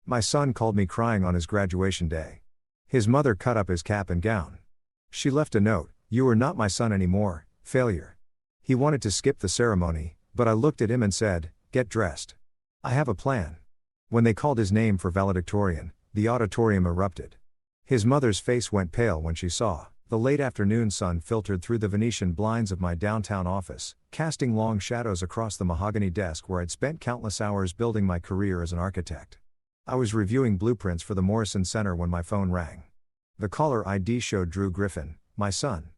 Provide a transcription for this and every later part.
My son called me crying on his graduation day. His mother cut up his cap and gown. She left a note, "You are not my son anymore, failure." He wanted to skip the ceremony, but I looked at him and said, "Get dressed. I have a plan." When they called his name for valedictorian, the auditorium erupted. His mother's face went pale when she saw the late afternoon sun filtered through the Venetian blinds of my downtown office, casting long shadows across the mahogany desk where I'd spent countless hours building my career as an architect. I was reviewing blueprints for the Morrison Center when my phone rang. The caller ID showed Drew Griffin, my son.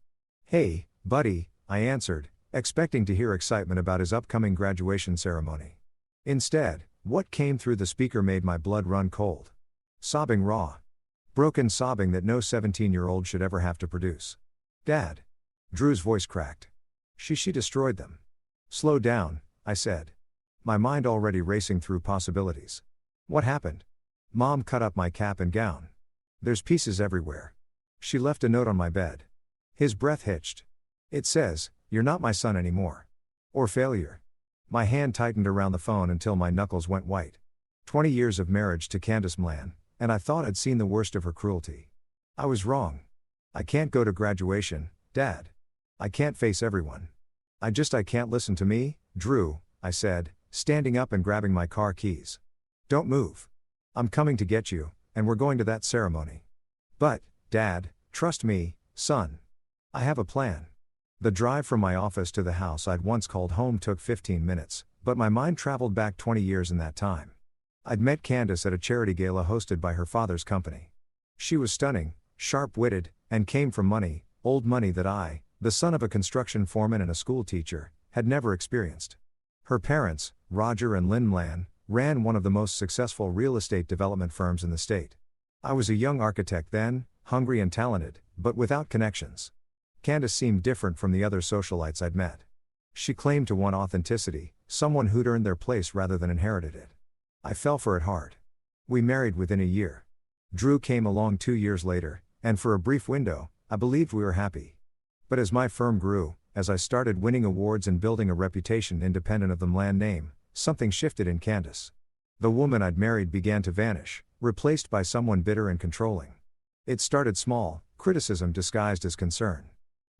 "Hey, buddy," I answered, expecting to hear excitement about his upcoming graduation ceremony. Instead, what came through the speaker made my blood run cold. Sobbing raw. Broken sobbing that no 17-year-old should ever have to produce. "Dad." Drew's voice cracked. She destroyed them." "Slow down," I said. My mind already racing through possibilities. "What happened?" "Mom cut up my cap and gown. There's pieces everywhere. She left a note on my bed." His breath hitched. "It says, 'You're not my son anymore.' Or failure." My hand tightened around the phone until my knuckles went white. 20 years of marriage to Candace Mlan, and I thought I'd seen the worst of her cruelty. I was wrong. "I can't go to graduation, Dad. I can't face everyone. I can't listen to me, Drew," I said, standing up and grabbing my car keys. "Don't move. I'm coming to get you, and we're going to that ceremony." "But, Dad, trust me, son. I have a plan." The drive from my office to the house I'd once called home took 15 minutes, but my mind traveled back 20 years in that time. I'd met Candace at a charity gala hosted by her father's company. She was stunning, sharp-witted, and came from money, old money that I, the son of a construction foreman and a school teacher, had never experienced. Her parents, Roger and Lynn Mlan, ran one of the most successful real estate development firms in the state. I was a young architect then, hungry and talented, but without connections. Candace seemed different from the other socialites I'd met. She claimed to want authenticity, someone who'd earned their place rather than inherited it. I fell for it hard. We married within a year. Drew came along 2 years later, and for a brief window, I believed we were happy. But as my firm grew, as I started winning awards and building a reputation independent of the Mlan name, something shifted in Candace. The woman I'd married began to vanish, replaced by someone bitter and controlling. It started small, criticism disguised as concern.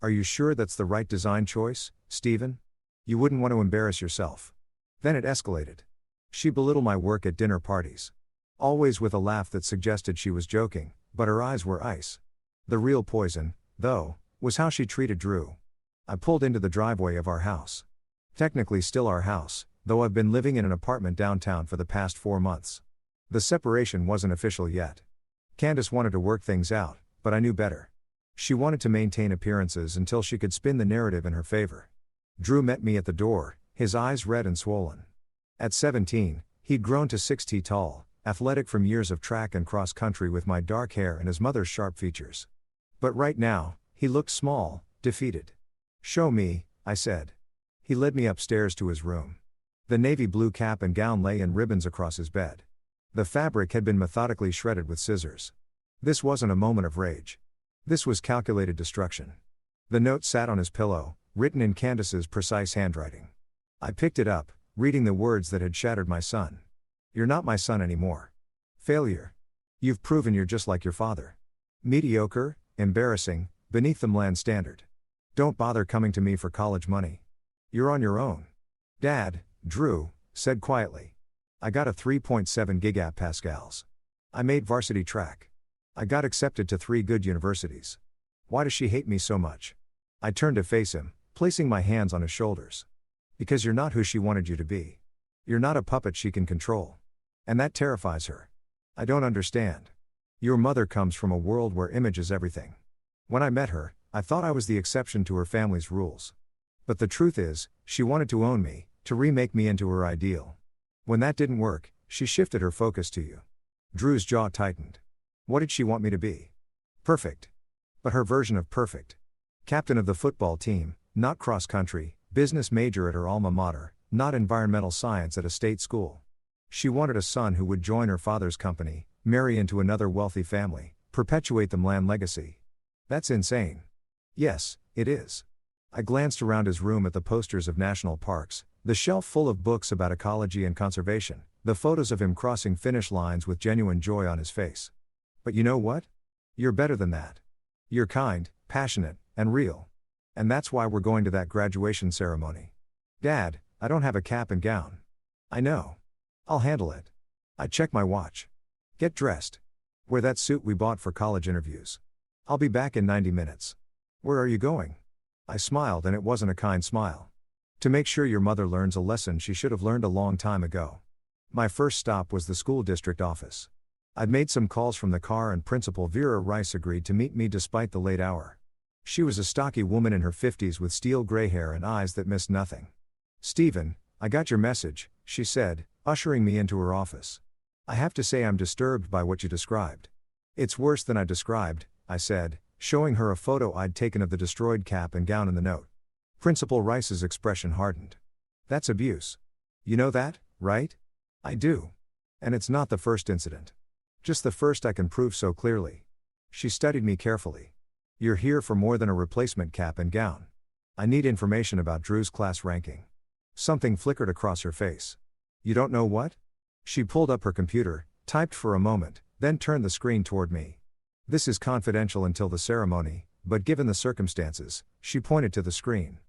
"Are you sure that's the right design choice, Stephen? You wouldn't want to embarrass yourself." Then it escalated. She belittled my work at dinner parties. Always with a laugh that suggested she was joking, but her eyes were ice. The real poison, though, was how she treated Drew. I pulled into the driveway of our house. Technically still our house, though I've been living in an apartment downtown for the past 4 months. The separation wasn't official yet. Candace wanted to work things out, but I knew better. She wanted to maintain appearances until she could spin the narrative in her favor. Drew met me at the door, his eyes red and swollen. At 17, he'd grown to 6 feet tall, athletic from years of track and cross country with my dark hair and his mother's sharp features. But right now, he looked small, defeated. "Show me," I said. He led me upstairs to his room. The navy blue cap and gown lay in ribbons across his bed. The fabric had been methodically shredded with scissors. This wasn't a moment of rage. This was calculated destruction. The note sat on his pillow, written in Candace's precise handwriting. I picked it up, reading the words that had shattered my son. "You're not my son anymore. Failure. You've proven you're just like your father. Mediocre, embarrassing, beneath the Mlan standard. Don't bother coming to me for college money. You're on your own." "Dad," Drew said quietly. "I got a 3.7 gigapascals. I made varsity track. I got accepted to 3 good universities. Why does she hate me so much?" I turned to face him, placing my hands on his shoulders. "Because you're not who she wanted you to be. You're not a puppet she can control. And that terrifies her. I don't understand. Your mother comes from a world where image is everything. When I met her, I thought I was the exception to her family's rules. But the truth is, she wanted to own me, to remake me into her ideal. When that didn't work, she shifted her focus to you." Drew's jaw tightened. "What did she want me to be?" "Perfect. But her version of perfect. Captain of the football team, not cross-country, business major at her alma mater, not environmental science at a state school. She wanted a son who would join her father's company, marry into another wealthy family, perpetuate the Mlan legacy. That's insane." "Yes, it is." I glanced around his room at the posters of national parks, the shelf full of books about ecology and conservation, the photos of him crossing finish lines with genuine joy on his face. But you know what? You're better than that. You're kind, passionate, and real. And that's why we're going to that graduation ceremony. Dad, I don't have a cap and gown. I know. I'll handle it. I check my watch. Get dressed. Wear that suit we bought for college interviews. I'll be back in 90 minutes. Where are you going? I smiled, and it wasn't a kind smile. To make sure your mother learns a lesson she should have learned a long time ago. My first stop was the school district office. I'd made some calls from the car, and Principal Vera Rice agreed to meet me despite the late hour. She was a stocky woman in her 50s with steel gray hair and eyes that missed nothing. "Stephen, I got your message," she said, ushering me into her office. "I have to say I'm disturbed by what you described." "It's worse than I described," I said, showing her a photo I'd taken of the destroyed cap and gown in the note. Principal Rice's expression hardened. "That's abuse. You know that, right?" "I do. And it's not the first incident. Just the first I can prove so clearly." She studied me carefully. "You're here for more than a replacement cap and gown. I need information about Drew's class ranking." Something flickered across her face. "You don't know what?" She pulled up her computer, typed for a moment, then turned the screen toward me. "This is confidential until the ceremony, but given the circumstances," she pointed to the screen.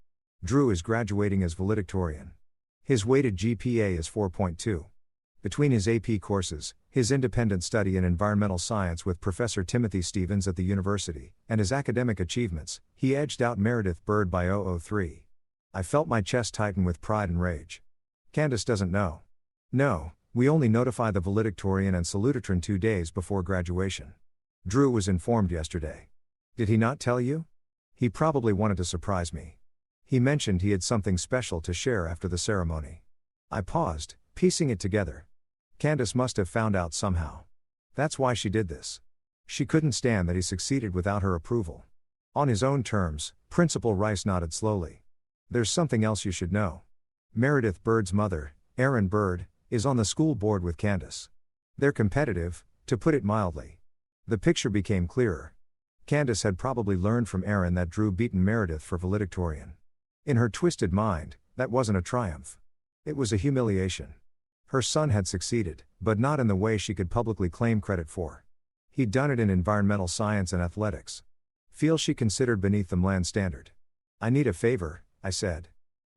"Drew is graduating as valedictorian. His weighted GPA is 4.2. Between his AP courses, his independent study in environmental science with Professor Timothy Stevens at the university, and his academic achievements, he edged out Meredith Bird by 0.003. I felt my chest tighten with pride and rage. "Candace doesn't know." "No, we only notify the valedictorian and salutatorian 2 days before graduation. Drew was informed yesterday." "Did he not tell you?" "He probably wanted to surprise me. He mentioned he had something special to share after the ceremony." I paused, piecing it together. Candace must have found out somehow. That's why she did this. She couldn't stand that he succeeded without her approval. On his own terms, Principal Rice nodded slowly. "There's something else you should know. Meredith Bird's mother, Erin Bird, is on the school board with Candace. They're competitive, to put it mildly." The picture became clearer. Candace had probably learned from Erin that Drew beaten Meredith for valedictorian. In her twisted mind, that wasn't a triumph. It was a humiliation. Her son had succeeded, but not in the way she could publicly claim credit for. He'd done it in environmental science and athletics. Feel she considered beneath the Mlan standard. "I need a favor," I said.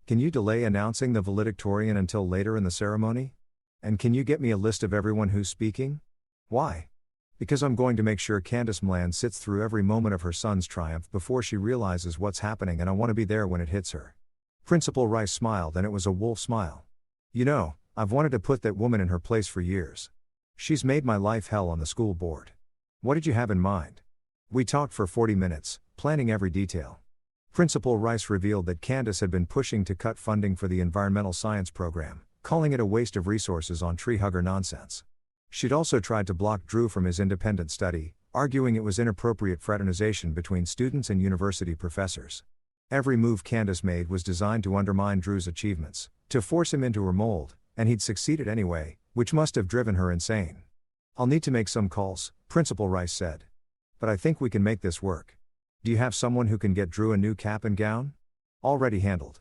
"Can you delay announcing the valedictorian until later in the ceremony? And can you get me a list of everyone who's speaking?" "Why?" "Because I'm going to make sure Candace Mlan sits through every moment of her son's triumph before she realizes what's happening, and I want to be there when it hits her." Principal Rice smiled, and it was a wolf smile. "You know, I've wanted to put that woman in her place for years. She's made my life hell on the school board. What did you have in mind?" We talked for 40 minutes, planning every detail. Principal Rice revealed that Candace had been pushing to cut funding for the environmental science program, calling it a waste of resources on tree hugger nonsense. She'd also tried to block Drew from his independent study, arguing it was inappropriate fraternization between students and university professors. Every move Candace made was designed to undermine Drew's achievements, to force him into her mold, and he'd succeeded anyway, which must have driven her insane. "I'll need to make some calls," Principal Rice said. "But I think we can make this work. Do you have someone who can get Drew a new cap and gown?" "Already handled."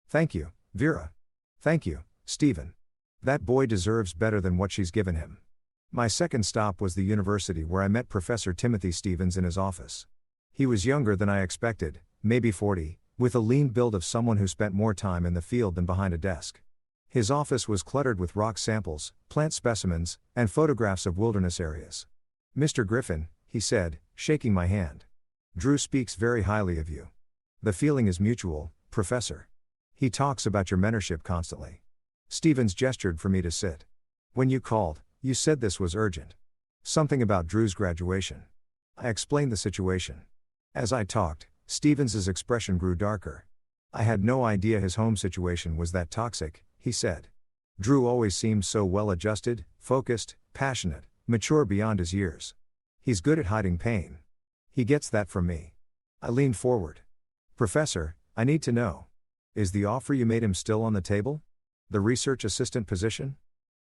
"Thank you, Vera." "Thank you, Stephen. That boy deserves better than what she's given him." My second stop was the university, where I met Professor Timothy Stevens in his office. He was younger than I expected, maybe 40, with a lean build of someone who spent more time in the field than behind a desk. His office was cluttered with rock samples, plant specimens, and photographs of wilderness areas. "Mr. Griffin," he said, shaking my hand. "Drew speaks very highly of you. The feeling is mutual, Professor. He talks about your mentorship constantly." Stevens gestured for me to sit. "When you called, you said this was urgent. Something about Drew's graduation." I explained the situation. As I talked, Stevens's expression grew darker. "I had no idea his home situation was that toxic," he said. "Drew always seems so well-adjusted, focused, passionate, mature beyond his years. He's good at hiding pain. He gets that from me." I leaned forward. "Professor, I need to know. Is the offer you made him still on the table? The research assistant position?"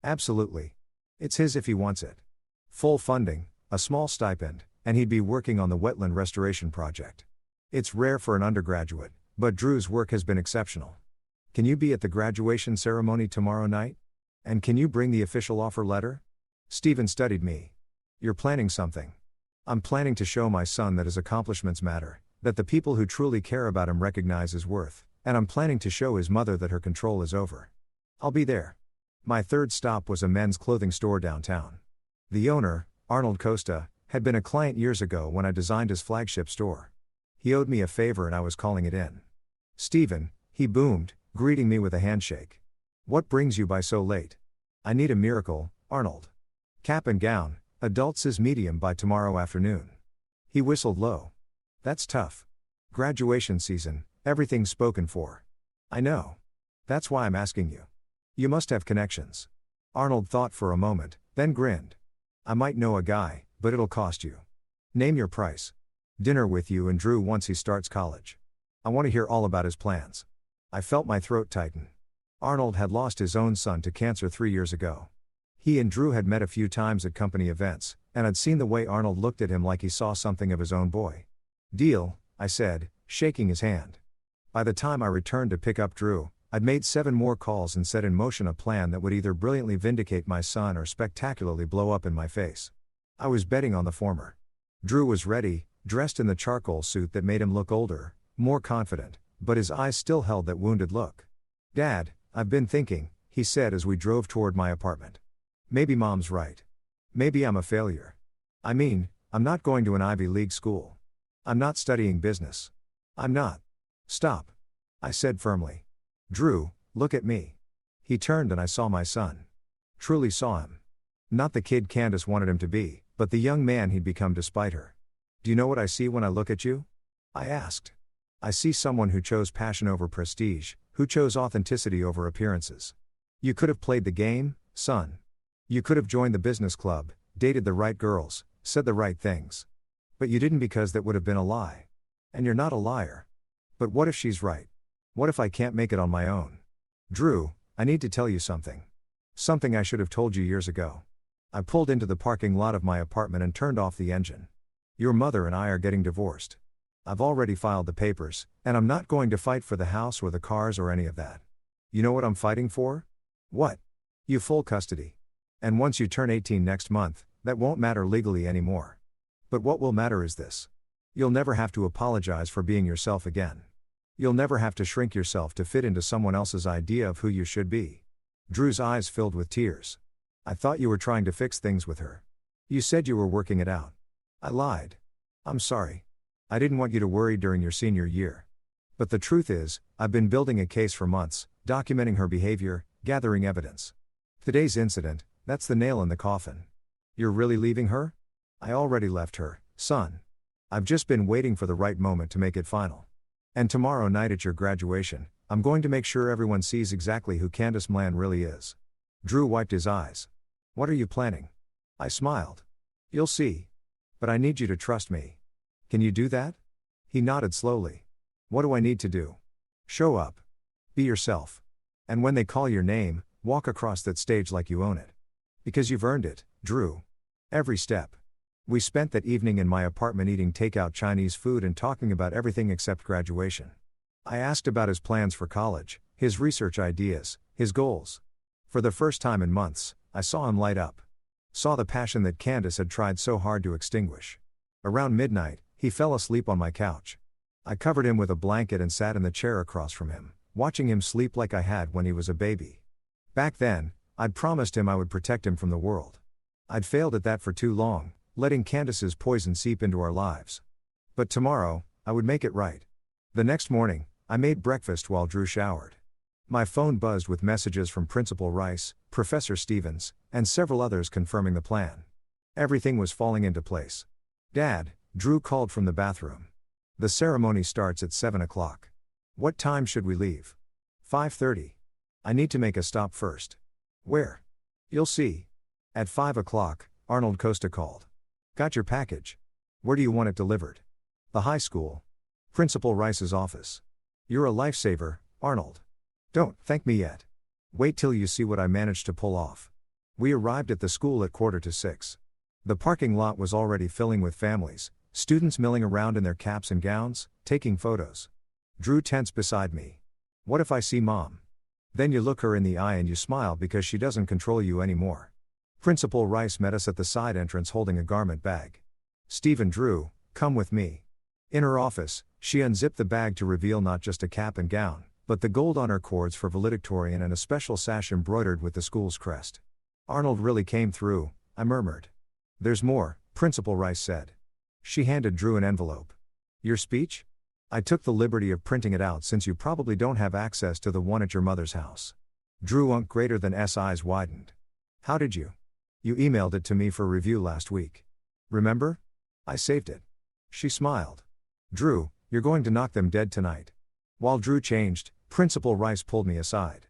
"Absolutely. It's his if he wants it. Full funding, a small stipend, and he'd be working on the wetland restoration project. It's rare for an undergraduate, but Drew's work has been exceptional. Can you be at the graduation ceremony tomorrow night?" And can you bring the official offer letter? Stephen studied me. You're planning something. I'm planning to show my son that his accomplishments matter, that the people who truly care about him recognize his worth, and I'm planning to show his mother that her control is over. I'll be there. My third stop was a men's clothing store downtown. The owner, Arnold Costa, had been a client years ago when I designed his flagship store. He owed me a favor and I was calling it in. Stephen, he boomed, greeting me with a handshake. What brings you by so late? I need a miracle, Arnold. Cap and gown, adult size medium by tomorrow afternoon. He whistled low. That's tough. Graduation season, everything's spoken for. I know. That's why I'm asking you. You must have connections. Arnold thought for a moment, then grinned. I might know a guy, but it'll cost you. Name your price. Dinner with you and Drew once he starts college. I want to hear all about his plans. I felt my throat tighten. Arnold had lost his own son to cancer 3 years ago. He and Drew had met a few times at company events, and I'd seen the way Arnold looked at him like he saw something of his own boy. Deal, I said, shaking his hand. By the time I returned to pick up Drew, I'd made 7 more calls and set in motion a plan that would either brilliantly vindicate my son or spectacularly blow up in my face. I was betting on the former. Drew was ready, dressed in the charcoal suit that made him look older, more confident, but his eyes still held that wounded look. Dad, I've been thinking, he said as we drove toward my apartment. Maybe Mom's right. Maybe I'm a failure. I mean, I'm not going to an Ivy League school. I'm not studying business. I'm not. Stop. I said firmly. Drew, look at me. He turned and I saw my son. Truly saw him. Not the kid Candace wanted him to be, but the young man he'd become despite her. Do you know what I see when I look at you? I asked. I see someone who chose passion over prestige, who chose authenticity over appearances. You could have played the game, son. You could have joined the business club, dated the right girls, said the right things. But you didn't because that would have been a lie. And you're not a liar. But what if she's right? What if I can't make it on my own? Drew, I need to tell you something. Something I should have told you years ago. I pulled into the parking lot of my apartment and turned off the engine. Your mother and I are getting divorced. I've already filed the papers, and I'm not going to fight for the house or the cars or any of that. You know what I'm fighting for? What? You full custody. And once you turn 18 next month, that won't matter legally anymore. But what will matter is this. You'll never have to apologize for being yourself again. You'll never have to shrink yourself to fit into someone else's idea of who you should be. Drew's eyes filled with tears. I thought you were trying to fix things with her. You said you were working it out. I lied. I'm sorry. I didn't want you to worry during your senior year. But the truth is, I've been building a case for months, documenting her behavior, gathering evidence. Today's incident, that's the nail in the coffin. You're really leaving her? I already left her, son. I've just been waiting for the right moment to make it final. And tomorrow night at your graduation, I'm going to make sure everyone sees exactly who Candace Mlan really is. Drew wiped his eyes. What are you planning? I smiled. You'll see. But I need you to trust me. Can you do that? He nodded slowly. What do I need to do? Show up. Be yourself. And when they call your name, walk across that stage like you own it. Because you've earned it, Drew. Every step. We spent that evening in my apartment eating takeout Chinese food and talking about everything except graduation. I asked about his plans for college, his research ideas, his goals. For the first time in months, I saw him light up. Saw the passion that Candace had tried so hard to extinguish. Around midnight, he fell asleep on my couch. I covered him with a blanket and sat in the chair across from him, watching him sleep like I had when he was a baby. Back then, I'd promised him I would protect him from the world. I'd failed at that for too long, letting Candace's poison seep into our lives. But tomorrow, I would make it right. The next morning, I made breakfast while Drew showered. My phone buzzed with messages from Principal Rice, Professor Stevens, and several others confirming the plan. Everything was falling into place. Dad, Drew called from the bathroom. The ceremony starts at 7 o'clock. What time should we leave? 5:30. I need to make a stop first. Where? You'll see. At 5 o'clock, Arnold Costa called. Got your package. Where do you want it delivered? The high school. Principal Rice's office. You're a lifesaver, Arnold. Don't thank me yet. Wait till you see what I managed to pull off. We arrived at the school at 5:45. The parking lot was already filling with families, students milling around in their caps and gowns, taking photos. Drew tensed beside me. What if I see Mom? Then you look her in the eye and you smile because she doesn't control you anymore. Principal Rice met us at the side entrance holding a garment bag. "Stephen Drew, come with me." In her office, she unzipped the bag to reveal not just a cap and gown, but the gold honor cords for valedictorian and a special sash embroidered with the school's crest. "Arnold really came through," I murmured. "There's more," Principal Rice said. She handed Drew an envelope. "Your speech? I took the liberty of printing it out since you probably don't have access to the one at your mother's house." Drew Unk greater than S eyes widened. "How did you? You emailed it to me for review last week. Remember? I saved it." She smiled. "Drew, you're going to knock them dead tonight." While Drew changed, Principal Rice pulled me aside.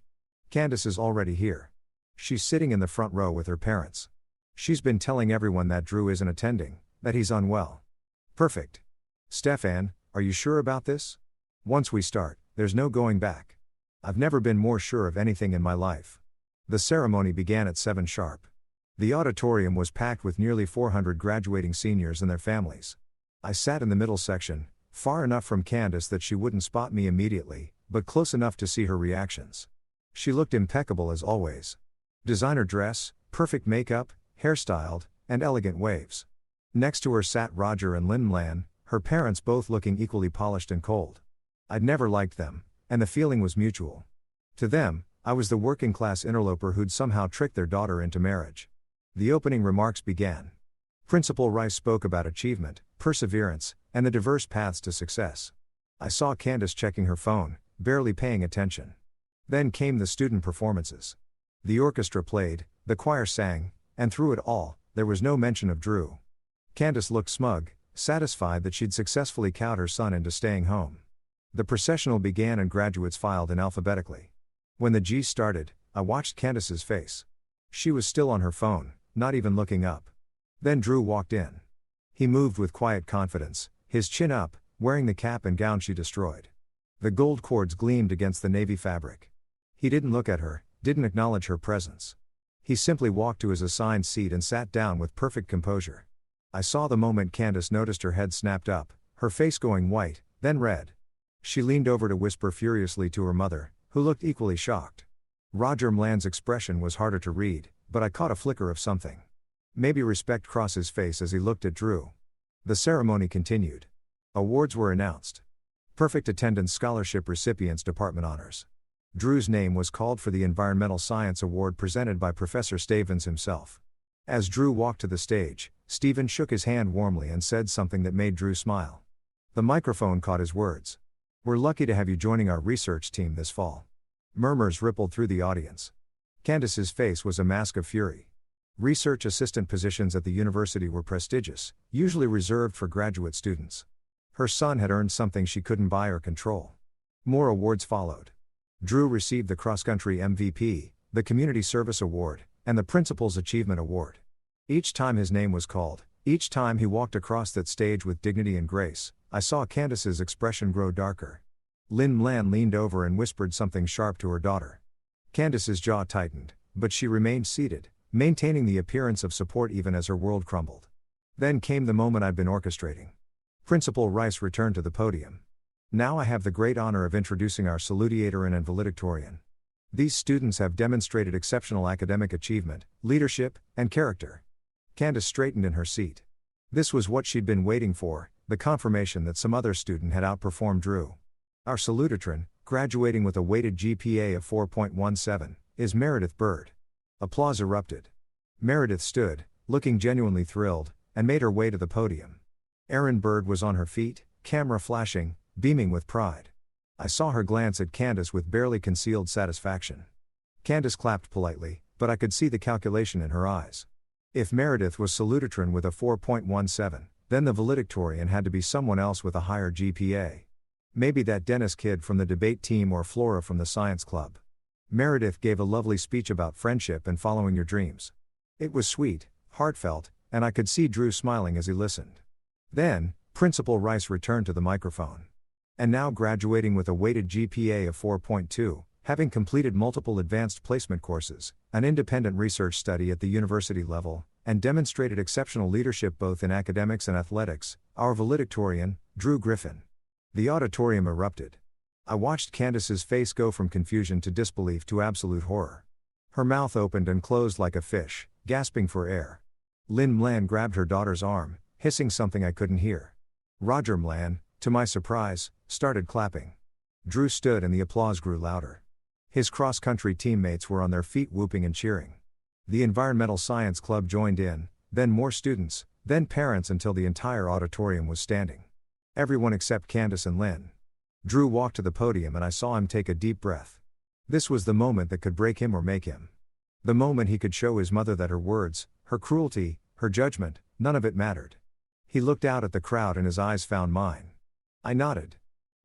"Candace is already here. She's sitting in the front row with her parents. She's been telling everyone that Drew isn't attending, that he's unwell." "Perfect. Stefan, are you sure about this? Once we start, there's no going back." I've never been more sure of anything in my life. The ceremony began at 7 sharp. The auditorium was packed with nearly 400 graduating seniors and their families. I sat in the middle section, far enough from Candace that she wouldn't spot me immediately, but close enough to see her reactions. She looked impeccable as always. Designer dress, perfect makeup, hairstyled, and elegant waves. Next to her sat Roger and Lynn Mlan, her parents both looking equally polished and cold. I'd never liked them, and the feeling was mutual. To them, I was the working class interloper who'd somehow tricked their daughter into marriage. The opening remarks began. Principal Rice spoke about achievement, perseverance, and the diverse paths to success. I saw Candace checking her phone, barely paying attention. Then came the student performances. The orchestra played, the choir sang, and through it all, there was no mention of Drew. Candace looked smug, satisfied that she'd successfully cowed her son into staying home. The processional began and graduates filed in alphabetically. When the G's started, I watched Candace's face. She was still on her phone, not even looking up. Then Drew walked in. He moved with quiet confidence, his chin up, wearing the cap and gown she destroyed. The gold cords gleamed against the navy fabric. He didn't look at her, didn't acknowledge her presence. He simply walked to his assigned seat and sat down with perfect composure. I saw the moment Candace noticed her head snapped up, her face going white, then red. She leaned over to whisper furiously to her mother, who looked equally shocked. Roger Mlan's expression was harder to read, but I caught a flicker of something. Maybe respect crossed his face as he looked at Drew. The ceremony continued. Awards were announced. Perfect attendance scholarship recipients department honors. Drew's name was called for the Environmental Science Award presented by Professor Stavens himself. As Drew walked to the stage, Stephen shook his hand warmly and said something that made Drew smile. The microphone caught his words. "We're lucky to have you joining our research team this fall." Murmurs rippled through the audience. Candace's face was a mask of fury. Research assistant positions at the university were prestigious, usually reserved for graduate students. Her son had earned something she couldn't buy or control. More awards followed. Drew received the cross-country MVP, the Community Service Award, and the Principal's Achievement Award. Each time his name was called, each time he walked across that stage with dignity and grace, I saw Candace's expression grow darker. Lynn Mlan leaned over and whispered something sharp to her daughter. Candace's jaw tightened, but she remained seated, maintaining the appearance of support even as her world crumbled. Then came the moment I'd been orchestrating. Principal Rice returned to the podium. "Now I have the great honor of introducing our salutatorian and valedictorian. These students have demonstrated exceptional academic achievement, leadership, and character." Candace straightened in her seat. This was what she'd been waiting for, the confirmation that some other student had outperformed Drew. Our salutatorian, graduating with a weighted GPA of 4.17, is Meredith Bird. Applause erupted. Meredith stood, looking genuinely thrilled, and made her way to the podium. Erin Bird was on her feet, camera flashing, beaming with pride. I saw her glance at Candace with barely concealed satisfaction. Candace clapped politely, but I could see the calculation in her eyes. If Meredith was salutatorian with a 4.17, then the valedictorian had to be someone else with a higher GPA. Maybe that Dennis kid from the debate team or Flora from the science club. Meredith gave a lovely speech about friendship and following your dreams. It was sweet, heartfelt, and I could see Drew smiling as he listened. Then, Principal Rice returned to the microphone. And now graduating with a weighted GPA of 4.2, having completed multiple advanced placement courses, an independent research study at the university level, and demonstrated exceptional leadership both in academics and athletics, our valedictorian, Drew Griffin. The auditorium erupted. I watched Candace's face go from confusion to disbelief to absolute horror. Her mouth opened and closed like a fish, gasping for air. Lynn Mlan grabbed her daughter's arm, hissing something I couldn't hear. Roger Mlan, to my surprise, started clapping. Drew stood and the applause grew louder. His cross-country teammates were on their feet whooping and cheering. The Environmental Science Club joined in, then more students, then parents until the entire auditorium was standing. Everyone except Candace and Lynn. Drew walked to the podium and I saw him take a deep breath. This was the moment that could break him or make him. The moment he could show his mother that her words, her cruelty, her judgment, none of it mattered. He looked out at the crowd and his eyes found mine. I nodded.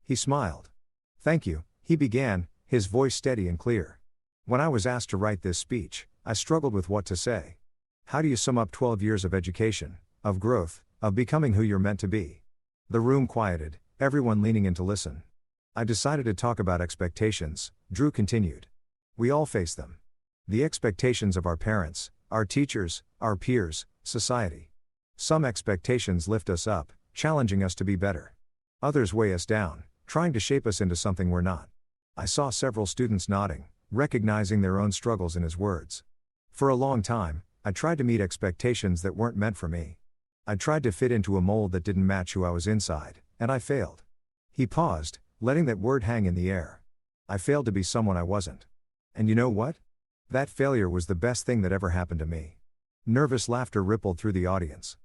He smiled. "Thank you," he began, his voice steady and clear. "When I was asked to write this speech, I struggled with what to say. How do you sum up 12 years of education, of growth, of becoming who you're meant to be?" The room quieted, everyone leaning in to listen. "I decided to talk about expectations," Drew continued. "We all face them. The expectations of our parents, our teachers, our peers, society. Some expectations lift us up, challenging us to be better. Others weigh us down, trying to shape us into something we're not." I saw several students nodding, recognizing their own struggles in his words. For a long time, I tried to meet expectations that weren't meant for me. I tried to fit into a mold that didn't match who I was inside, and I failed. He paused, letting that word hang in the air. I failed to be someone I wasn't. And you know what? That failure was the best thing that ever happened to me. Nervous laughter rippled through the audience.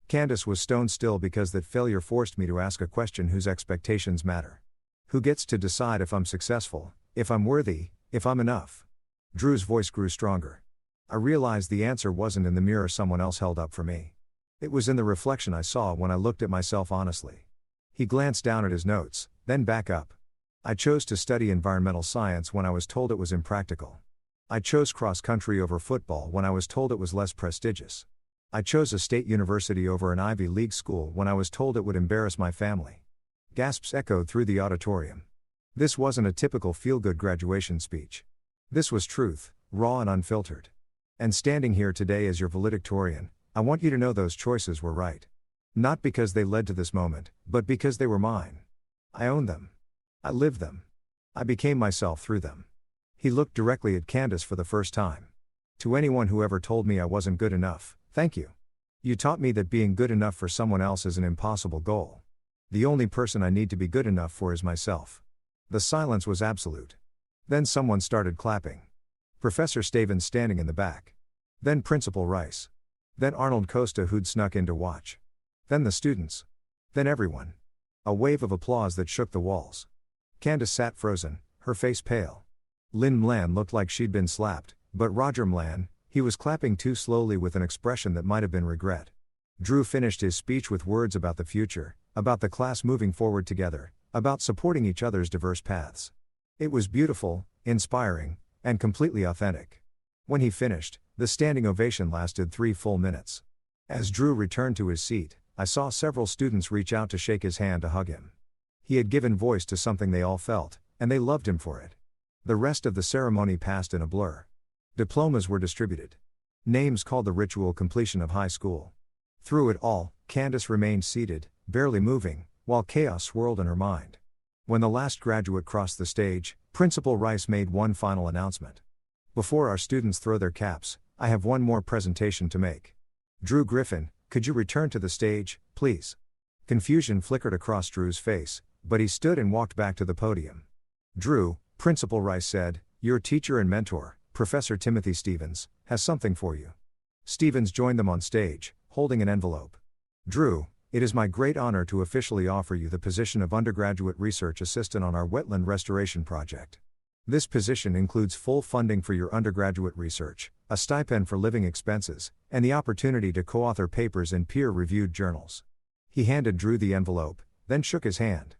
Candace was stone still because that failure forced me to ask a question whose expectations matter. Who gets to decide if I'm successful, if I'm worthy, if I'm enough? Drew's voice grew stronger. I realized the answer wasn't in the mirror someone else held up for me. It was in the reflection I saw when I looked at myself honestly. He glanced down at his notes, then back up. I chose to study environmental science when I was told it was impractical. I chose cross-country over football when I was told it was less prestigious. I chose a state university over an Ivy League school when I was told it would embarrass my family. Gasps echoed through the auditorium. This wasn't a typical feel-good graduation speech. This was truth, raw and unfiltered. And standing here today as your valedictorian, I want you to know those choices were right. Not because they led to this moment, but because they were mine. I owned them. I lived them. I became myself through them. He looked directly at Candace for the first time. To anyone who ever told me I wasn't good enough, thank you. You taught me that being good enough for someone else is an impossible goal. The only person I need to be good enough for is myself. The silence was absolute. Then someone started clapping. Professor Stavins standing in the back. Then Principal Rice. Then Arnold Costa who'd snuck in to watch. Then the students. Then everyone. A wave of applause that shook the walls. Candace sat frozen, her face pale. Lynn Mlan looked like she'd been slapped, but Roger Mlan, he was clapping too slowly with an expression that might have been regret. Drew finished his speech with words about the future, about the class moving forward together, about supporting each other's diverse paths. It was beautiful, inspiring, and completely authentic. When he finished, the standing ovation lasted 3 full minutes. As Drew returned to his seat, I saw several students reach out to shake his hand to hug him. He had given voice to something they all felt, and they loved him for it. The rest of the ceremony passed in a blur. Diplomas were distributed. Names called the ritual completion of high school. Through it all, Candace remained seated, barely moving, while chaos swirled in her mind. When the last graduate crossed the stage, Principal Rice made one final announcement. "Before our students throw their caps, I have one more presentation to make. Drew Griffin, could you return to the stage, please?" Confusion flickered across Drew's face, but he stood and walked back to the podium. "Drew," Principal Rice said, "your teacher and mentor, Professor Timothy Stavins, has something for you." Stavins joined them on stage, holding an envelope. "Drew, it is my great honor to officially offer you the position of undergraduate research assistant on our wetland restoration project. This position includes full funding for your undergraduate research, a stipend for living expenses, and the opportunity to co-author papers in peer-reviewed journals." He handed Drew the envelope, then shook his hand.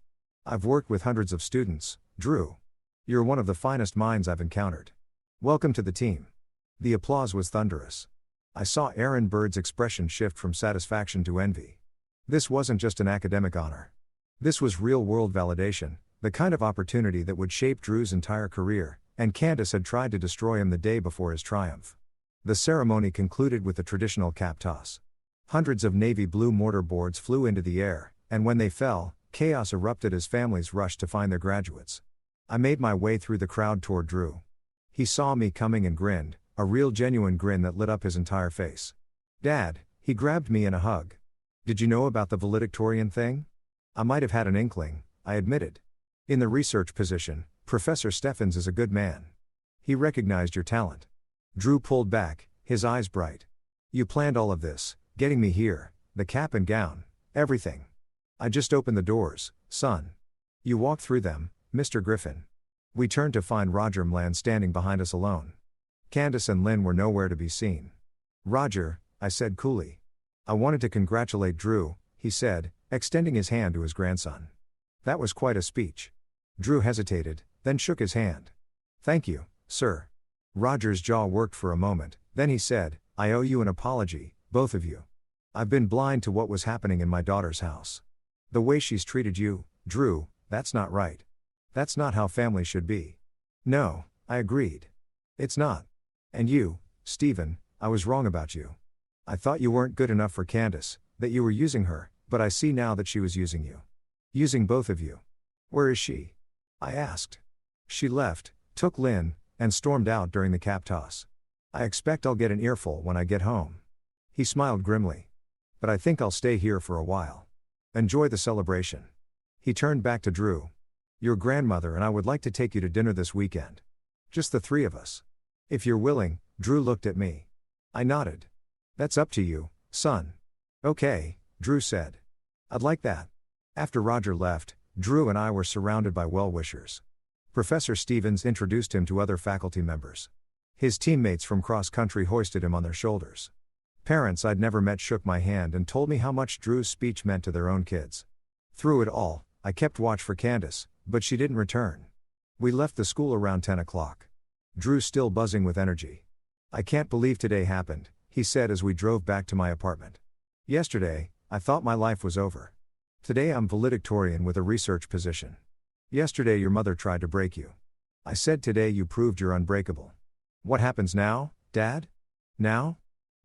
"I've worked with hundreds of students, Drew. You're one of the finest minds I've encountered. Welcome to the team." The applause was thunderous. I saw Aaron Bird's expression shift from satisfaction to envy. This wasn't just an academic honor. This was real-world validation, the kind of opportunity that would shape Drew's entire career, and Candace had tried to destroy him the day before his triumph. The ceremony concluded with the traditional cap toss. Hundreds of navy blue mortar boards flew into the air, and when they fell, chaos erupted as families rushed to find their graduates. I made my way through the crowd toward Drew. He saw me coming and grinned, a real genuine grin that lit up his entire face. Dad, he grabbed me in a hug. Did you know about the valedictorian thing? I might have had an inkling, I admitted. In the research position, Professor Steffens is a good man. He recognized your talent. Drew pulled back, his eyes bright. You planned all of this, getting me here, the cap and gown, everything. I just opened the doors, son. You walked through them, Mr. Griffin. We turned to find Roger Mland standing behind us alone. Candace and Lynn were nowhere to be seen. Roger, I said coolly. I wanted to congratulate Drew, he said, extending his hand to his grandson. That was quite a speech. Drew hesitated, then shook his hand. Thank you, sir. Roger's jaw worked for a moment, then he said, I owe you an apology, both of you. I've been blind to what was happening in my daughter's house. The way she's treated you, Drew, that's not right. That's not how family should be. No, I agreed. It's not. And you, Stephen, I was wrong about you. I thought you weren't good enough for Candace, that you were using her, but I see now that she was using you. Using both of you. Where is she? I asked. She left, took Lynn, and stormed out during the cap toss. I expect I'll get an earful when I get home. He smiled grimly. But I think I'll stay here for a while. Enjoy the celebration. He turned back to Drew. Your grandmother and I would like to take you to dinner this weekend. Just the three of us. If you're willing, Drew looked at me. I nodded. That's up to you, son. Okay, Drew said. I'd like that. After Roger left, Drew and I were surrounded by well-wishers. Professor Stevens introduced him to other faculty members. His teammates from cross-country hoisted him on their shoulders. Parents I'd never met shook my hand and told me how much Drew's speech meant to their own kids. Through it all, I kept watch for Candace, but she didn't return. We left the school around 10 o'clock. Drew still buzzing with energy. I can't believe today happened, he said as we drove back to my apartment. Yesterday, I thought my life was over. Today I'm valedictorian with a research position. Yesterday your mother tried to break you. I said today you proved you're unbreakable. What happens now, Dad? Now?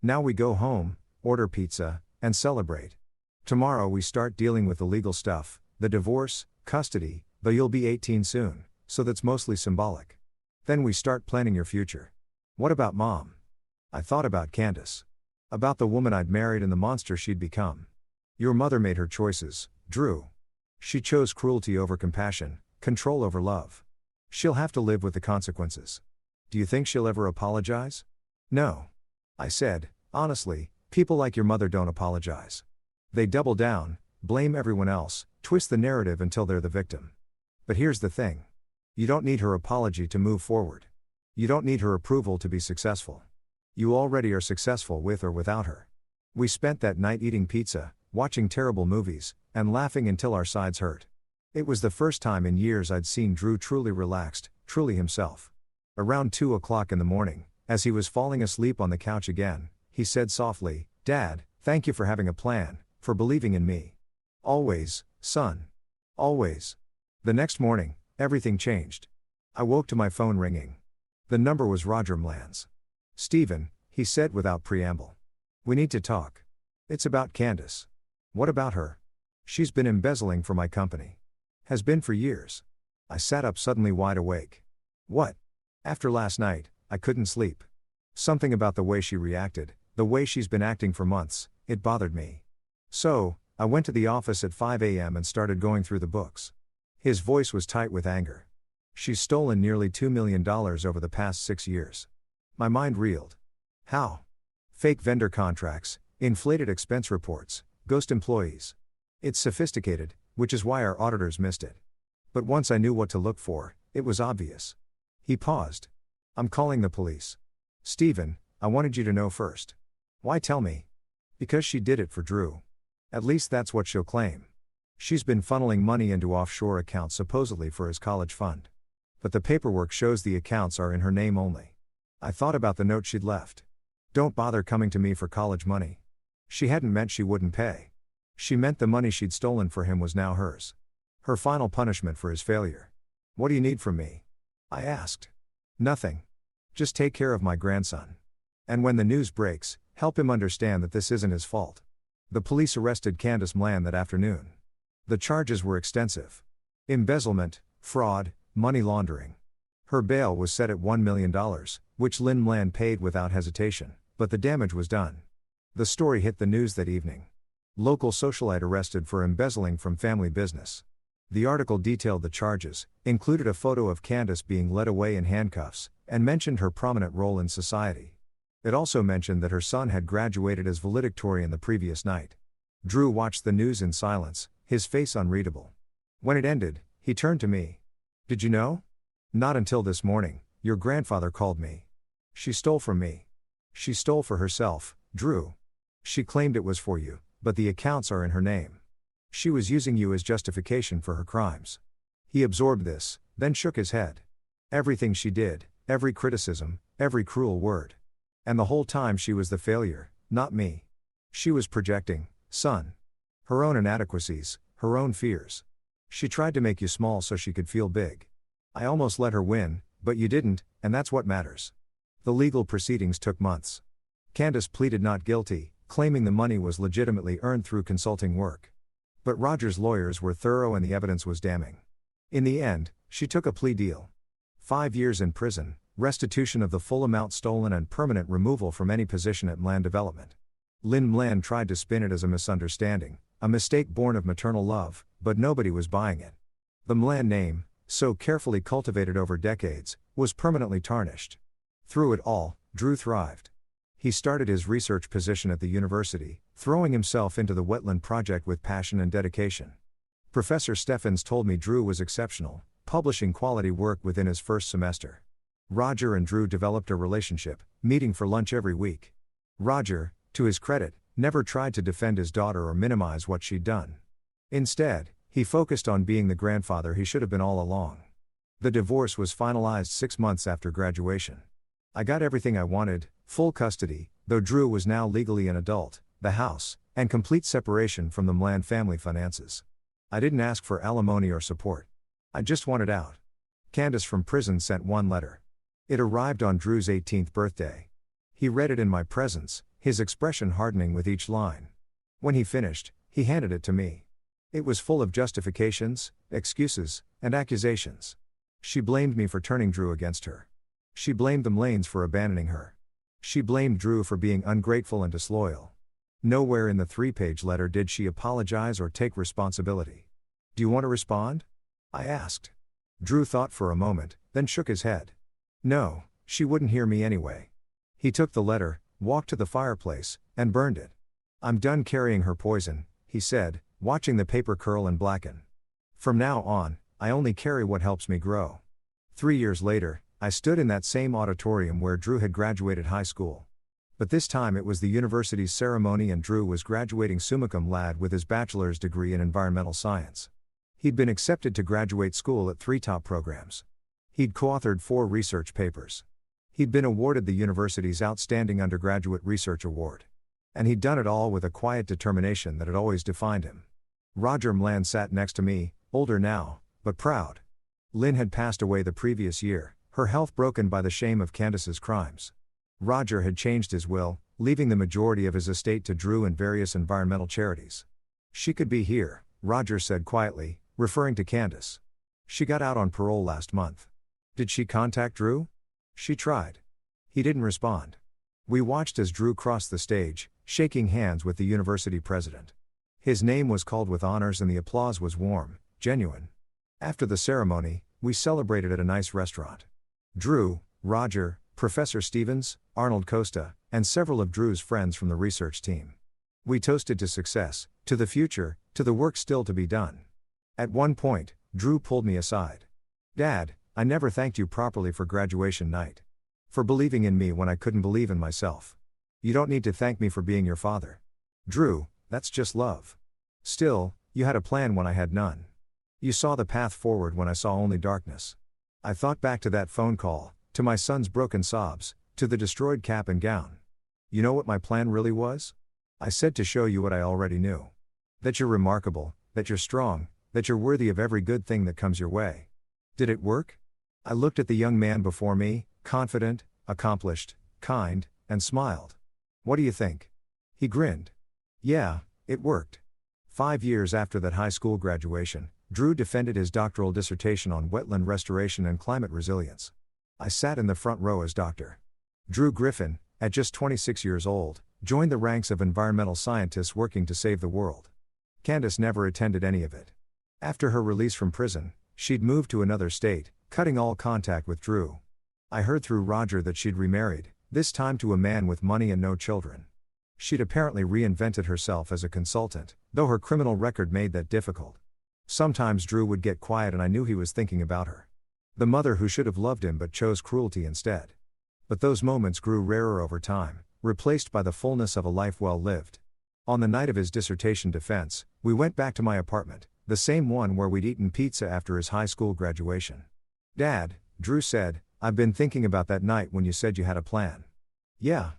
Now we go home, order pizza, and celebrate. Tomorrow we start dealing with the legal stuff, the divorce, custody, though you'll be 18 soon, so that's mostly symbolic. Then we start planning your future. What about Mom? I thought about Candace. About the woman I'd married and the monster she'd become. Your mother made her choices, Drew. She chose cruelty over compassion, control over love. She'll have to live with the consequences. Do you think she'll ever apologize? No. I said, honestly, people like your mother don't apologize. They double down, blame everyone else, twist the narrative until they're the victim. But here's the thing. You don't need her apology to move forward. You don't need her approval to be successful. You already are successful with or without her. We spent that night eating pizza, watching terrible movies, and laughing until our sides hurt. It was the first time in years I'd seen Drew truly relaxed, truly himself. Around 2 o'clock in the morning, as he was falling asleep on the couch again, he said softly, Dad, thank you for having a plan, for believing in me. Always, son. Always. The next morning, everything changed. I woke to my phone ringing. The number was Roger Mland's. Stephen, he said without preamble. We need to talk. It's about Candace. What about her? She's been embezzling for my company. Has been for years. I sat up suddenly wide awake. What? After last night, I couldn't sleep. Something about the way she reacted, the way she's been acting for months, it bothered me. So, I went to the office at 5 a.m. and started going through the books. His voice was tight with anger. She's stolen nearly $2 million over the past 6 years. My mind reeled. How? Fake vendor contracts, inflated expense reports, ghost employees. It's sophisticated, which is why our auditors missed it. But once I knew what to look for, it was obvious. He paused. I'm calling the police. Stephen, I wanted you to know first. Why tell me? Because she did it for Drew. At least that's what she'll claim. She's been funneling money into offshore accounts supposedly for his college fund. But the paperwork shows the accounts are in her name only. I thought about the note she'd left. Don't bother coming to me for college money. She hadn't meant she wouldn't pay. She meant the money she'd stolen for him was now hers. Her final punishment for his failure. What do you need from me? I asked. Nothing. Just take care of my grandson. And when the news breaks, help him understand that this isn't his fault. The police arrested Candace Mland that afternoon. The charges were extensive. Embezzlement, fraud, money laundering. Her bail was set at $1 million, which Lynn Mlan paid without hesitation, but the damage was done. The story hit the news that evening. Local socialite arrested for embezzling from family business. The article detailed the charges, included a photo of Candace being led away in handcuffs, and mentioned her prominent role in society. It also mentioned that her son had graduated as valedictorian the previous night. Drew watched the news in silence, his face unreadable. When it ended, he turned to me. "Did you know? Not until this morning, your grandfather called me. She stole from me. She stole for herself, Drew. She claimed it was for you, but the accounts are in her name. She was using you as justification for her crimes." He absorbed this, then shook his head. Everything she did, every criticism, every cruel word. And the whole time she was the failure, not me. She was projecting, son. Her own inadequacies, her own fears. She tried to make you small so she could feel big. I almost let her win, but you didn't, and that's what matters. The legal proceedings took months. Candace pleaded not guilty, claiming the money was legitimately earned through consulting work. But Roger's lawyers were thorough and the evidence was damning. In the end, she took a plea deal. 5 years in prison, restitution of the full amount stolen and permanent removal from any position at Mlan Development. Lynn Mlan tried to spin it as a misunderstanding, a mistake born of maternal love, but nobody was buying it. The Mlan name, so carefully cultivated over decades, was permanently tarnished. Through it all, Drew thrived. He started his research position at the university, throwing himself into the wetland project with passion and dedication. Professor Steffens told me Drew was exceptional, publishing quality work within his first semester. Roger and Drew developed a relationship, meeting for lunch every week. Roger, to his credit, never tried to defend his daughter or minimize what she'd done. Instead, he focused on being the grandfather he should have been all along. The divorce was finalized 6 months after graduation. I got everything I wanted, full custody, though Drew was now legally an adult, the house, and complete separation from the Mlan family finances. I didn't ask for alimony or support. I just wanted out. Candace from prison sent one letter. It arrived on Drew's 18th birthday. He read it in my presence, his expression hardening with each line. When he finished, he handed it to me. It was full of justifications, excuses, and accusations. She blamed me for turning Drew against her. She blamed the Mlanes for abandoning her. She blamed Drew for being ungrateful and disloyal. Nowhere in the 3-page letter did she apologize or take responsibility. "Do you want to respond?" I asked. Drew thought for a moment, then shook his head. No, she wouldn't hear me anyway. He took the letter, walked to the fireplace, and burned it. "I'm done carrying her poison," he said, watching the paper curl and blacken. "From now on, I only carry what helps me grow." 3 years later, I stood in that same auditorium where Drew had graduated high school. But this time it was the university's ceremony and Drew was graduating summa cum laude with his bachelor's degree in environmental science. He'd been accepted to graduate school at 3 top programs. He'd co-authored 4 research papers. He'd been awarded the university's Outstanding Undergraduate Research Award. And he'd done it all with a quiet determination that had always defined him. Roger Mlan sat next to me, older now, but proud. Lynn had passed away the previous year, her health broken by the shame of Candace's crimes. Roger had changed his will, leaving the majority of his estate to Drew and various environmental charities. "She could be here," Roger said quietly, referring to Candace. "She got out on parole last month. Did she contact Drew?" "She tried." He didn't respond. We watched as Drew crossed the stage, shaking hands with the university president. His name was called with honors and the applause was warm, genuine. After the ceremony, we celebrated at a nice restaurant. Drew, Roger, Professor Stevens, Arnold Costa, and several of Drew's friends from the research team. We toasted to success, to the future, to the work still to be done. At one point, Drew pulled me aside. "Dad, I never thanked you properly for graduation night. For believing in me when I couldn't believe in myself. You don't need to thank me for being your father. Drew, that's just love. Still, you had a plan when I had none. You saw the path forward when I saw only darkness." I thought back to that phone call, to my son's broken sobs, to the destroyed cap and gown. "You know what my plan really was?" I said, "To show you what I already knew. That you're remarkable, that you're strong, that you're worthy of every good thing that comes your way." Did it work? I looked at the young man before me, confident, accomplished, kind, and smiled. "What do you think?" He grinned. "Yeah, it worked." 5 years after that high school graduation, Drew defended his doctoral dissertation on wetland restoration and climate resilience. I sat in the front row as Dr. Drew Griffin, at just 26 years old, joined the ranks of environmental scientists working to save the world. Candace never attended any of it. After her release from prison, she'd moved to another state, cutting all contact with Drew. I heard through Roger that she'd remarried, this time to a man with money and no children. She'd apparently reinvented herself as a consultant, though her criminal record made that difficult. Sometimes Drew would get quiet and I knew he was thinking about her. The mother who should have loved him but chose cruelty instead. But those moments grew rarer over time, replaced by the fullness of a life well lived. On the night of his dissertation defense, we went back to my apartment, the same one where we'd eaten pizza after his high school graduation. "Dad," Drew said, "I've been thinking about that night when you said you had a plan." "Yeah.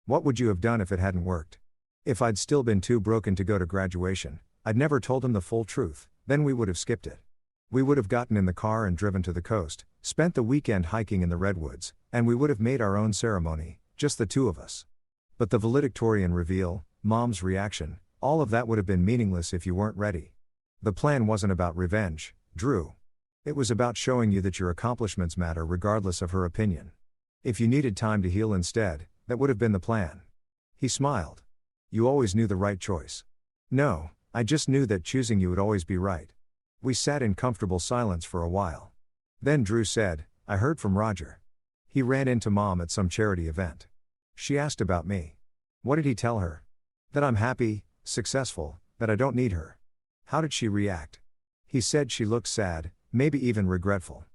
What would you have done if it hadn't worked?" "If I'd still been too broken to go to graduation, I'd never told him the full truth, then we would have skipped it. We would have gotten in the car and driven to the coast, spent the weekend hiking in the redwoods, and we would have made our own ceremony, just the two of us. But the valedictorian reveal, Mom's reaction, all of that would have been meaningless if you weren't ready. The plan wasn't about revenge, Drew. It was about showing you that your accomplishments matter regardless of her opinion. If you needed time to heal instead, that would have been the plan." He smiled. "You always knew the right choice." "No, I just knew that choosing you would always be right." We sat in comfortable silence for a while. Then Drew said, "I heard from Roger. He ran into Mom at some charity event. She asked about me." "What did he tell her?" "That I'm happy, successful, that I don't need her." "How did she react?" "He said she looked sad, maybe even regretful.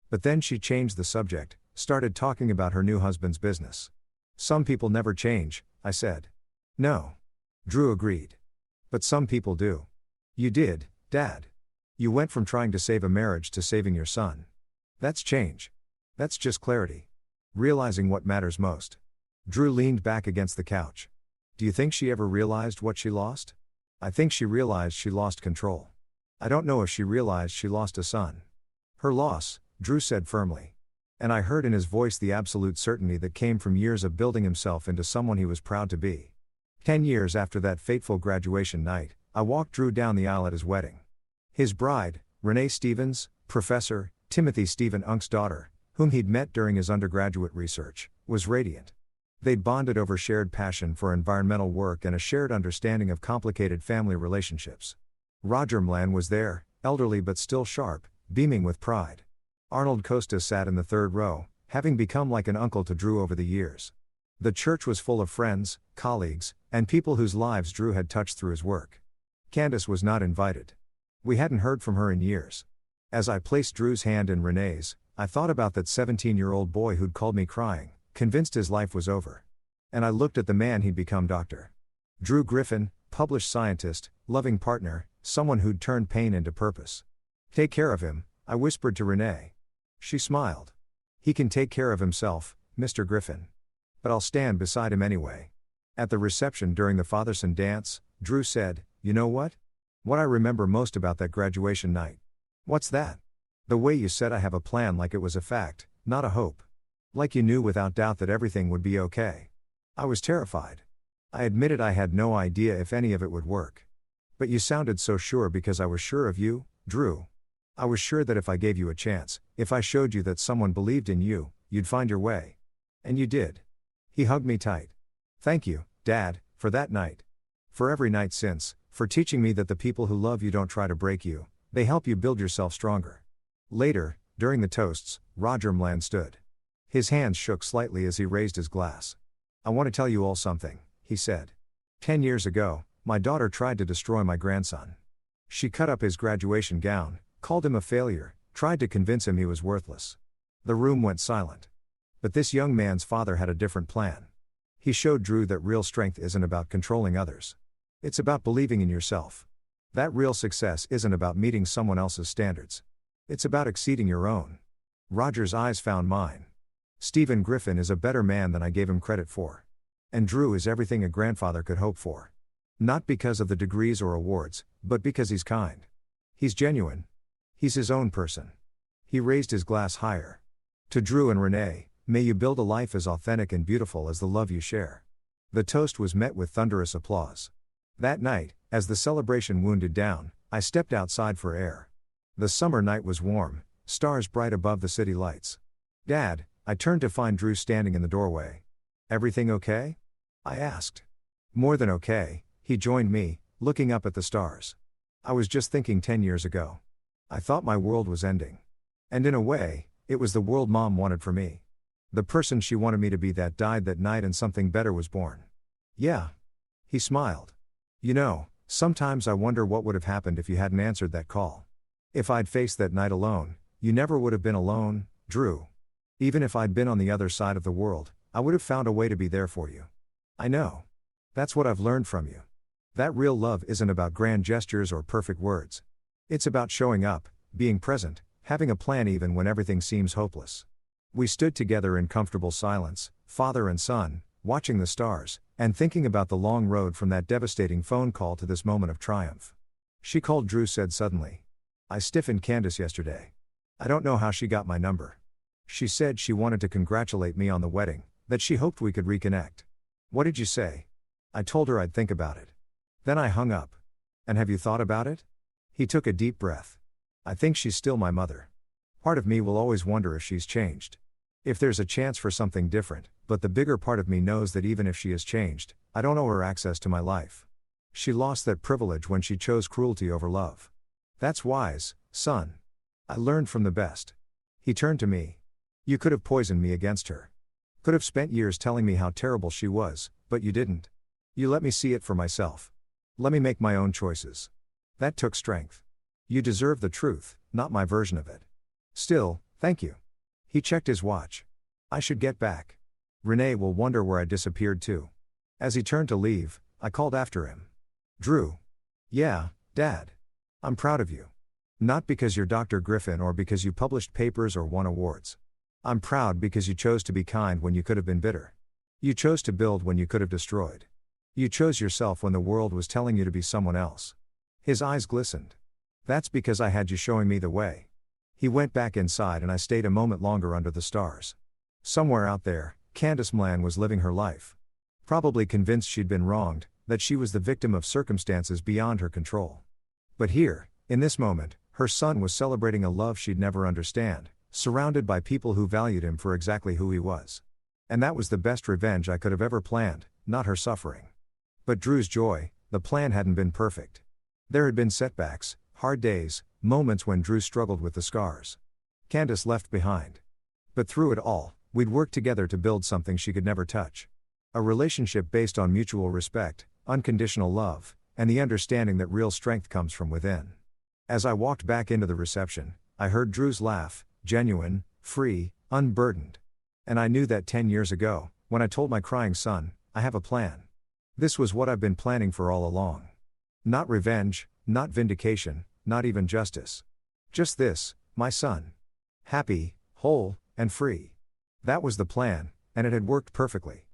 But then she changed the subject, started talking about her new husband's business." "Some people never change," I said. "No." Drew agreed. "But some people do. You did, Dad. You went from trying to save a marriage to saving your son. That's change. That's just clarity. Realizing what matters most." Drew leaned back against the couch. "Do you think she ever realized what she lost?" "I think she realized she lost control. I don't know if she realized she lost a son." "Her loss," Drew said firmly. And I heard in his voice the absolute certainty that came from years of building himself into someone he was proud to be. 10 years after that fateful graduation night, I walked Drew down the aisle at his wedding. His bride, Renee Stevens, Professor Timothy Stephen Unk's daughter, whom he'd met during his undergraduate research, was radiant. They'd bonded over shared passion for environmental work and a shared understanding of complicated family relationships. Roger Mlan was there, elderly but still sharp, beaming with pride. Arnold Costa sat in the third row, having become like an uncle to Drew over the years. The church was full of friends, colleagues, and people whose lives Drew had touched through his work. Candace was not invited. We hadn't heard from her in years. As I placed Drew's hand in Renee's, I thought about that 17-year-old boy who'd called me crying, convinced his life was over. And I looked at the man he'd become, Dr. Drew Griffin, published scientist, loving partner, someone who'd turned pain into purpose. "Take care of him," I whispered to Renee. She smiled. "He can take care of himself, Mr. Griffin. But I'll stand beside him anyway." At the reception during the father-son dance, Drew said, "You know what? What I remember most about that graduation night." "What's that?" "The way you said I have a plan like it was a fact, not a hope. Like you knew without doubt that everything would be okay." I was terrified. I admitted I had no idea if any of it would work. "But you sounded so sure because I was sure of you, Drew. I was sure that if I gave you a chance, if I showed you that someone believed in you, you'd find your way. And you did." He hugged me tight. "Thank you, Dad, for that night. For every night since, for teaching me that the people who love you don't try to break you, they help you build yourself stronger." Later, during the toasts, Roger Mlan stood. His hands shook slightly as he raised his glass. "I want to tell you all something," he said. 10 years ago, my daughter tried to destroy my grandson. She cut up his graduation gown, called him a failure, tried to convince him he was worthless. The room went silent. But this young man's father had a different plan. He showed Drew that real strength isn't about controlling others. It's about believing in yourself. That real success isn't about meeting someone else's standards. It's about exceeding your own. Roger's eyes found mine. Stephen Griffin is a better man than I gave him credit for. And Drew is everything a grandfather could hope for. Not because of the degrees or awards, but because he's kind. He's genuine. He's his own person." He raised his glass higher. "To Drew and Renee, may you build a life as authentic and beautiful as the love you share." The toast was met with thunderous applause. That night, as the celebration wounded down, I stepped outside for air. The summer night was warm, stars bright above the city lights. "Dad," I turned to find Drew standing in the doorway. "Everything okay?" I asked. "More than okay," he joined me, looking up at the stars. "I was just thinking 10 years ago. I thought my world was ending. And in a way, it was the world Mom wanted for me. The person she wanted me to be that died that night and something better was born." "Yeah." He smiled. "You know, sometimes I wonder what would have happened if you hadn't answered that call. If I'd faced that night alone, you never would have been alone, Drew. Even if I'd been on the other side of the world, I would have found a way to be there for you. I know. That's what I've learned from you. That real love isn't about grand gestures or perfect words. It's about showing up, being present, having a plan even when everything seems hopeless." We stood together in comfortable silence, father and son, watching the stars, and thinking about the long road from that devastating phone call to this moment of triumph. "She called," Drew said suddenly. "I stiffened Candace yesterday. I don't know how she got my number. She said she wanted to congratulate me on the wedding, that she hoped we could reconnect. What did you say?" I told her I'd think about it. Then I hung up. "And have you thought about it?" He took a deep breath. "I think she's still my mother. Part of me will always wonder if she's changed. If there's a chance for something different, but the bigger part of me knows that even if she has changed, I don't owe her access to my life. She lost that privilege when she chose cruelty over love. That's wise, son. I learned from the best." He turned to me. "You could have poisoned me against her. Could have spent years telling me how terrible she was, but you didn't. You let me see it for myself. Let me make my own choices. That took strength. You deserve the truth, not my version of it. Still, thank you." He checked his watch. "I should get back. Renee will wonder where I disappeared to." As he turned to leave, I called after him. "Drew." "Yeah, Dad. I'm proud of you. Not because you're Dr. Griffin or because you published papers or won awards. I'm proud because you chose to be kind when you could have been bitter. You chose to build when you could have destroyed. You chose yourself when the world was telling you to be someone else." His eyes glistened. "That's because I had you showing me the way." He went back inside and I stayed a moment longer under the stars. Somewhere out there, Candace Mlan was living her life. Probably convinced she'd been wronged, that she was the victim of circumstances beyond her control. But here, in this moment, her son was celebrating a love she'd never understand, surrounded by people who valued him for exactly who he was. And that was the best revenge I could have ever planned, not her suffering. But Drew's joy, the plan hadn't been perfect. There had been setbacks, hard days, moments when Drew struggled with the scars Candace left behind. But through it all, we'd worked together to build something she could never touch. A relationship based on mutual respect, unconditional love, and the understanding that real strength comes from within. As I walked back into the reception, I heard Drew's laugh, genuine, free, unburdened. And I knew that 10 years ago, when I told my crying son, "I have a plan." This was what I've been planning for all along. Not revenge, not vindication, not even justice. Just this, my son. Happy, whole, and free. That was the plan, and it had worked perfectly.